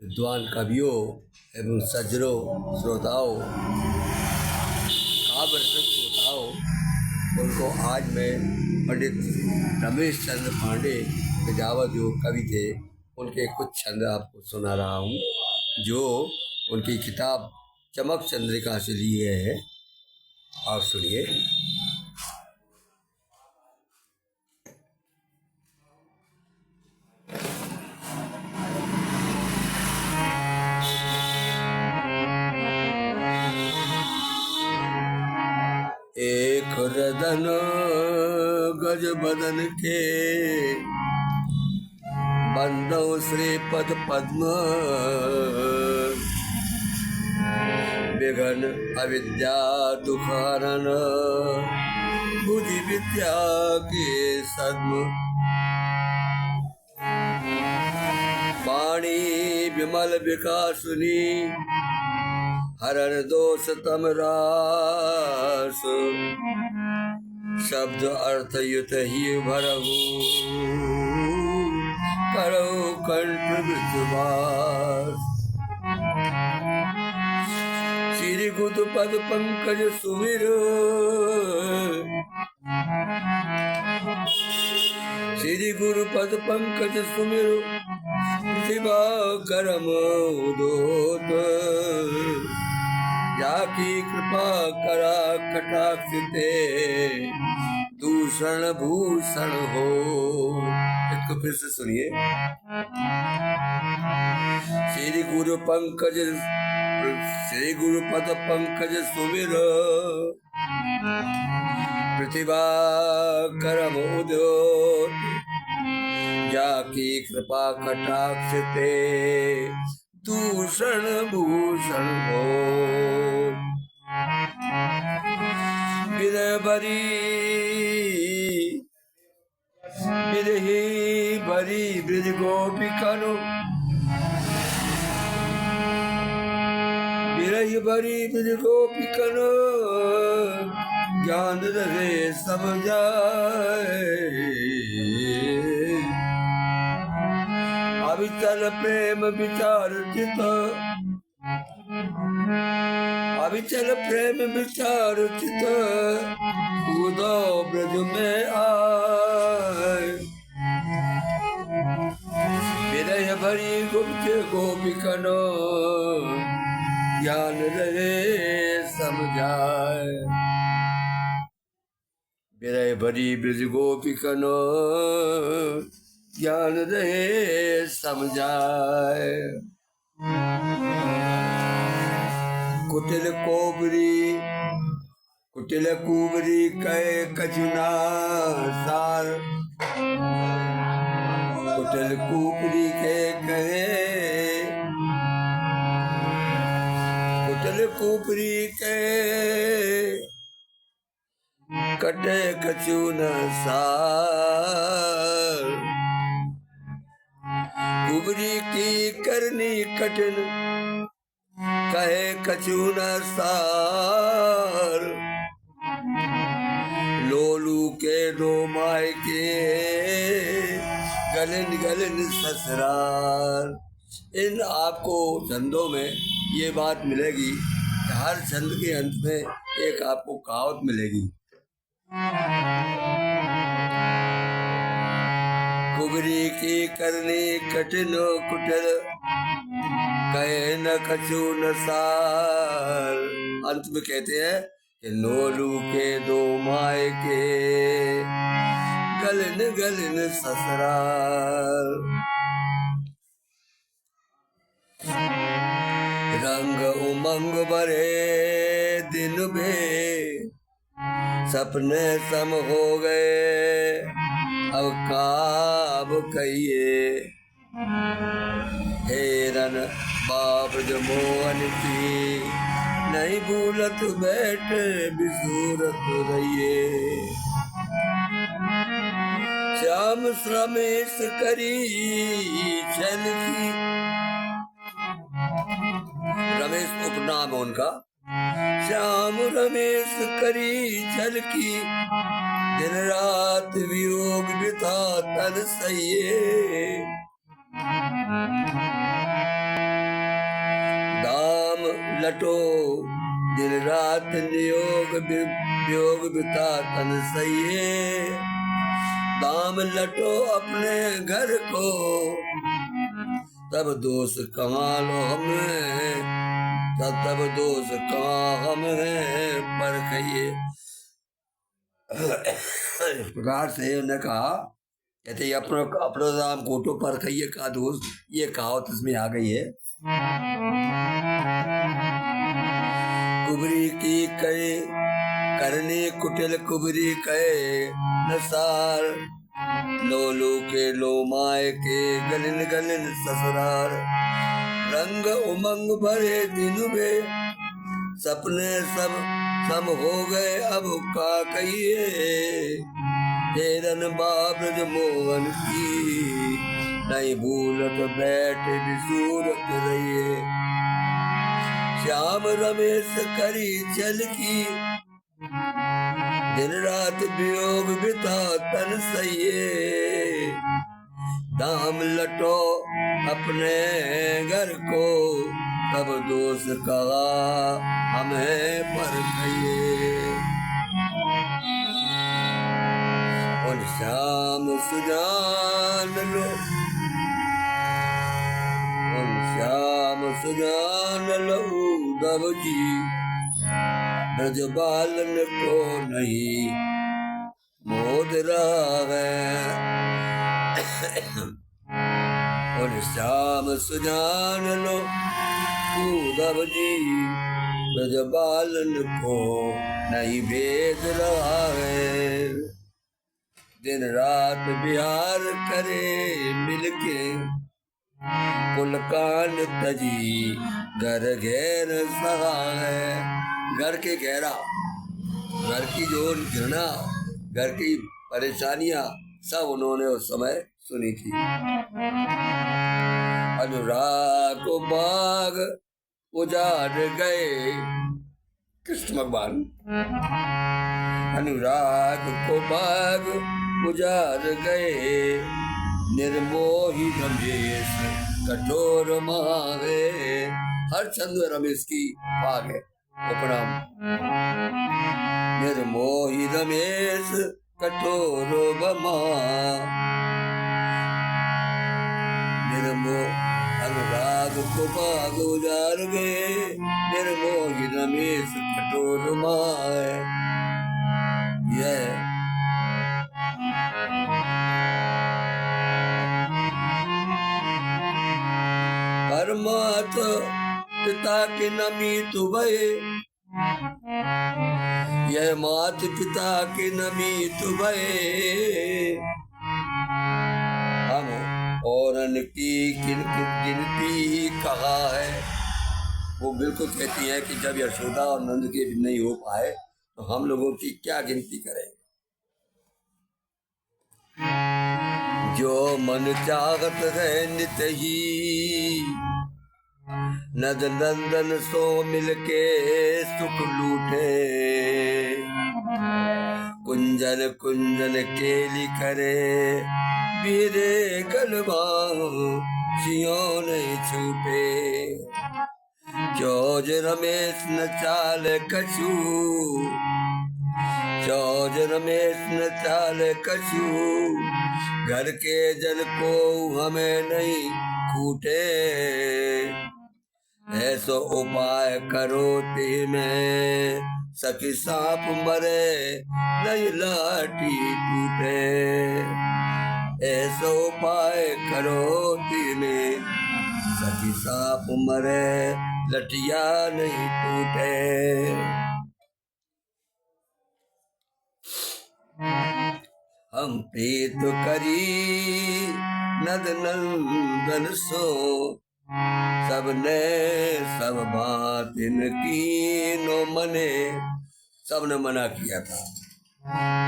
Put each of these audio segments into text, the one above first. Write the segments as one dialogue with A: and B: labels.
A: विद्वान कवियों एवं सज्जनों श्रोताओं, काव्य रसिक श्रोताओं, उनको आज मैं पंडित रमेश चंद्र पांडे पेजावर जो कवि थे उनके कुछ छंद आपको सुना रहा हूँ, जो उनकी किताब चमक चंद्रिका से लिए हैं। आप सुनिए। एक रदन गज बदन के बंदो श्रीपद पद्म, विघन अविद्या दुखारन बुद्धि विद्या के सद्म। वाणी विमल विकासुनी हरण दोष तम रास, शब्द अर्थ युत ही भरहु करो कंठ विश्वास। श्री गुरु पद पंकज सुमिर, श्री गुरु पद पंकज सुमिर शिवा करम उदोत। जाकी कृपा करा कटाक्ष ते दूषण भूषण हो। इसको फिर से सुनिए। श्री गुरु पंकज, श्री गुरु पद पंकज सुमिर प्रतिभा करम उद्योत। जाकी कृपा कटाक्ष ते दूषण भूषण हो। विरही भरी ब्रज गोपिकनु, विरही भरी ब्रज गोपिकनु ज्ञान रहे सब जाए। अविचल प्रेम विचार चित, अविचल प्रेम विचार चित कूदो ब्रज में आए। विरह भरी गुप्त गोपिकनो ज्ञान रहे समझाए। विरह भरी ब्रज गोपिकनो ज्ञान रहे समझाए। कुटिल कोबरी, कुटिल कुबरी कहे कचुना सार। कुटिल कुबरी के कहे, कुटिल कुबरी के कटे कचुना सार। कुबरी की करनी कठिन कहे कचून सार। लोलू के दो माय के गलन गलन ससुराल। इन आपको छंदों में ये बात मिलेगी कि हर छंद के अंत में एक आपको कहावत मिलेगी। कुबरी की करनी कठिन कुटिल कहे न कछु न सार। अंत में कहते हैं कि नोलू के दो माय के गलन गलन ससुराल। रंग उमंग भरे दिन में सपने सम हो गए, अब काब कहिए। हेरन बाप जो मोहन की नहीं भूलत बैठे बिसूरत रहिए। श्याम रमेश करी छल की, रमेश उपनाम है उनका। श्याम रमेश करी छल की दिन रात वियोग बिता तन सहिए। लटो दिन रात नियोग वियोग बिता तन सही, दाम लटो अपने घर को तब दोष कहाँ लो हमें, तब दोष कहाँ हमें परखिए। इस प्रकार से उन्होंने कहा, कहते अपना अपना दाम कोटो परखिए का दोष, ये कहावत इसमें आ गई है। कुबरी की कहे करने कुटिल कुबरी कहे नसार, लो के लो माए के गलिन गलिन ससुरार, रंग उमंग भरे दिन में सपने सब सम हो गए अब का कहिए, हेरन बाब्रज मोहन की नहीं भूलत बैठे भी सूरत रहिए, श्याम रमेश करी चल की दिन रात वियोग बिता तन सही, दाम लटो अपने घर को तब दोष कहा हमें परखिए। उन श्याम सुजान लो, उन श्याम सुजान लो उद्धव जी, ब्रजबालन को नहीं मोद रहा है। और श्याम सुजान लो उद्धव जी, ब्रजबालन को नहीं भेद रहा है, दिन रात बिहार करे मिलके कुल कान तजी घर घेर सहा है। घर के घेरा, घर की जो घृणा, घर की परेशानियां सब उन्होंने उस समय सुनी थी। अनुराग को बाग उजाड़ गए कृष्ण भगवान, अनुराग को बाग उजाड़ गए, निर्मोही रमेश कठोर मावे। हर चंद्र रमेश की बाग है वो प्रणाम। निर्मोही रमेश कठोर बमा, निर्मोह अनुराग को बाग उजाड़ गए, निर्मोही रमेश कठोर माए। यह परमात पिता के नमी तुबे, यह मात पिता के नमी तुबे, हम औरन की गिनती कहा है। वो बिल्कुल कहती है कि जब यशोदा और नंद के नहीं हो पाए तो हम लोगों की क्या गिनती करें। जो मन चाहत है नित ही, नद नंदन सो मिलके सुख लूटे, कुंजन कुंजन केली करे, बीरे गलबा सियों नहीं छूटे। चौज रमेश न चाल कछू, चौज रमेश न चाल कछू, घर के जन को हमें नहीं खूटे। ऐसो उपाय करो ते में सखी सांप मरे नहीं लाठी टूटे। ऐसो उपाय करो ते में सखी सांप मरे लठिया नहीं टूटे। हम प्रीत करी नद नंदन सो, सबने सब बात इनकी नो मने, सबने मना किया था।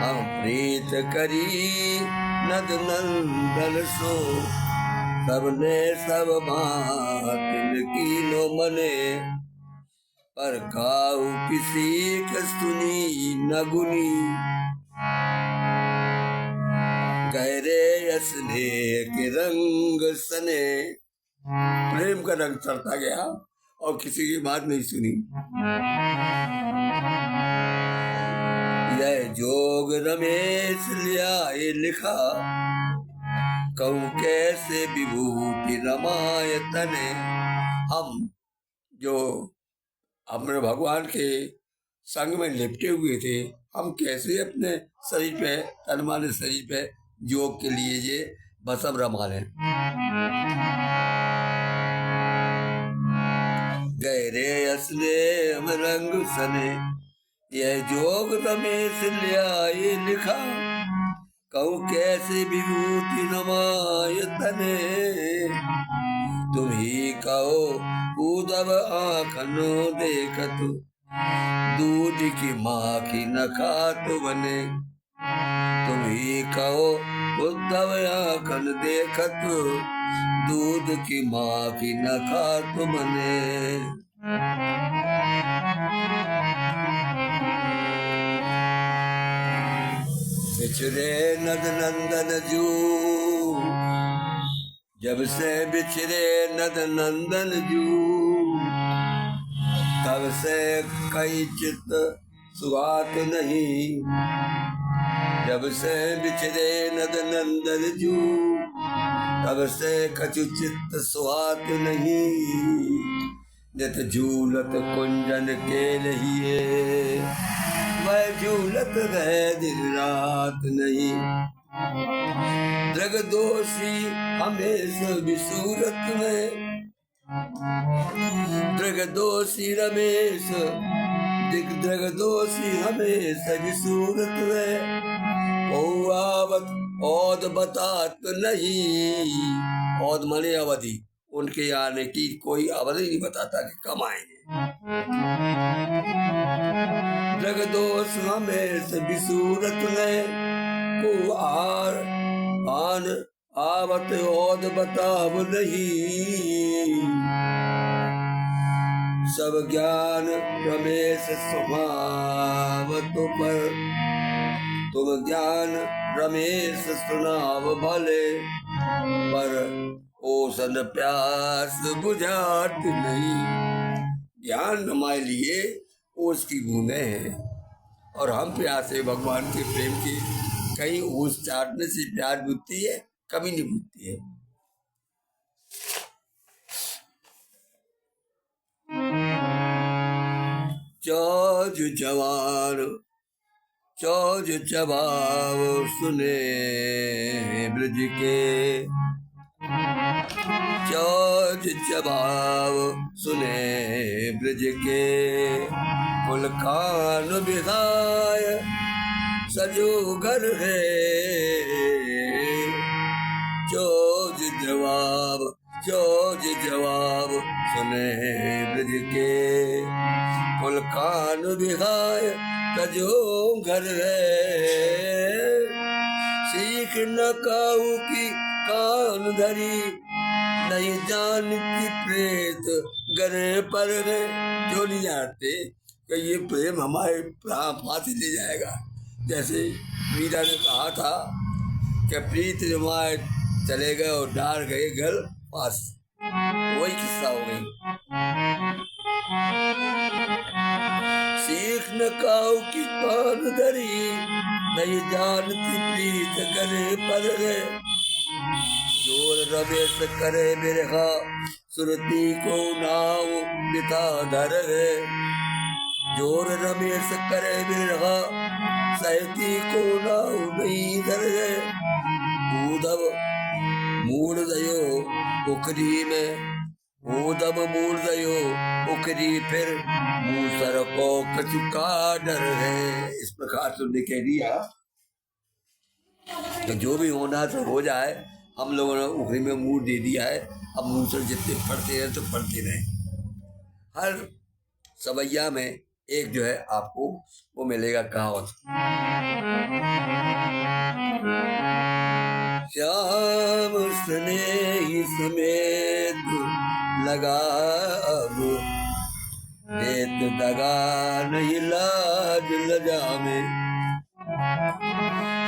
A: हम प्रीत करी नद नंदन सो, सबने सब बात इनकी नो मने, पर काऊ किसी का सुनी न गुनी, गहरे असने के रंग सने। प्रेम का रंग चढ़ता गया और किसी की बात नहीं सुनी। यह जोग रमेश लिया लिखा, कहूँ कैसे विभूति रमाय तने। हम जो अपने भगवान के संग में लिपटे हुए थे, हम कैसे अपने शरीर पे, तन मन शरीर पे योग के लिए ये बसम रमा लें। गहरे असले रंग सने, यह जोग रमेश लिया लिखा, कहूँ कैसे विभूति रमाय तने। तुम ही कहो उदब आँखनो देखत, दूध की माँ की न खात बने। तुम ही कहो उद्धव आँखन देखत, दूध की माँ की न खात बने। बिछड़े नद नंदन जू, जब से बिछड़े नद नंदन जू, तब से कई चित्त सुहात नहीं। जब से बिछड़े नद नंदन जू, तब से कछु चित्त सुहात नहीं। नित झूलत कुंजन के लिए, वह झूलत रहे दिन रात नहीं। दृग दोषी हमेशा विसूरत में, दृग दोषी रमेश दिग्दृग दोषी हमेशा विसूरत में। आवत औद बतात नहीं, औद मने अवधि, उनके आने की कोई अवधि नहीं बताता कि कब आएंगे। दृग दोष हमेशा विसूरत में, को आन आवत औद बताव नहीं। सब ज्ञान रमेश स्वभाव पर, तुम ज्ञान रमेश सुनाव भले, पर ओसन प्यास बुझात नहीं। ज्ञान हमारे लिए ओस की बूंदे हैं, और हम प्यासे भगवान के प्रेम की। कहीं ओस चाटने से प्यास बुझती है? कभी नहीं बुझती है। चौज जवान चौज चबाव सुने ब्रज के, चौज चबाव सुने ब्रज के। कुल खान विधाय सजो घर है, चौज जवाब सुने ब्रज के। कुल खान विहाय तजो घर है, सीख न काऊ की कान धरी, नहीं जानती प्रेत गरे पर गए। जो नहीं जानते कि ये प्रेम हमारे प्राण फांसी ले जाएगा। जैसे मीरा ने कहा था कि प्रीत जमाए चले गए और डार गए घर पास, वही किस्सा हो गई। सीख न काऊ की कान धरी, नहीं जानती प्रीत गरे पर गए। जोर रमेश करे बिरहा, सुरती को नाव बिता धर है। जोर रमेश करे बिरहा, सहती को नाव नहीं धर है। ऊधव मूड़ दयो उकरी में, ऊधव मूड़ दयो उकरी फिर, मूसर को कचुका डर है। इस प्रकार तुमने कह दिया तो जो भी होना तो हो जाए। हम लोगों ने उखरी में मूड दे दिया है, अब मूसर जितने पढ़ते हैं तो पढ़ते रहे। हर सवैया में एक जो है आपको वो मिलेगा कहावत। श्याम स्नेही समेत लगा, अब देत दगा नहीं लाज लजा में।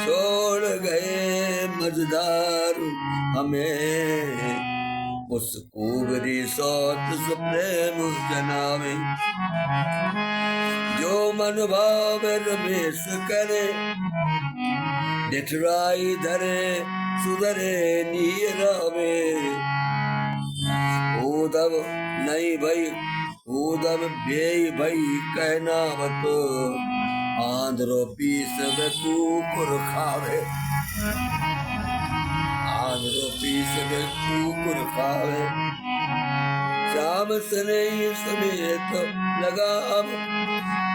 A: छोड़ गए मझदार हमें, उस कुबरी सौत सुप्रेम जनावे जो मन भाव रमेश करे डिठराई धरे सुधरे नीरावे उदब नहीं भई उदब बेई भई कहनावत आंध्रो पीस में कुकुर खावे आंध्रो पीस में कुकुर खावे शाम सने समेत लगाम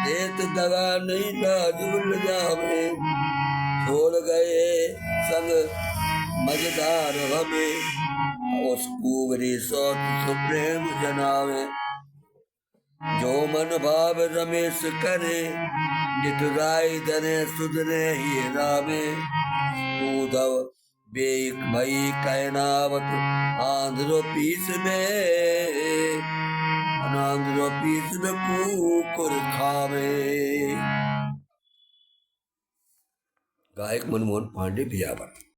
A: देत दगा नहीं नाजुल जावे छोड़ गए संग मजेदार हमें उस कुवरी सौत सुप्रेम जनावे जो मन भाव रमेश करे निठुराई धने सुधरे ही रामे उधव बेक भई कहनावत आंध्रो पीस में आंध्रो पीस में कुकुर खावे। गायक मनमोहन पांडे बियावर।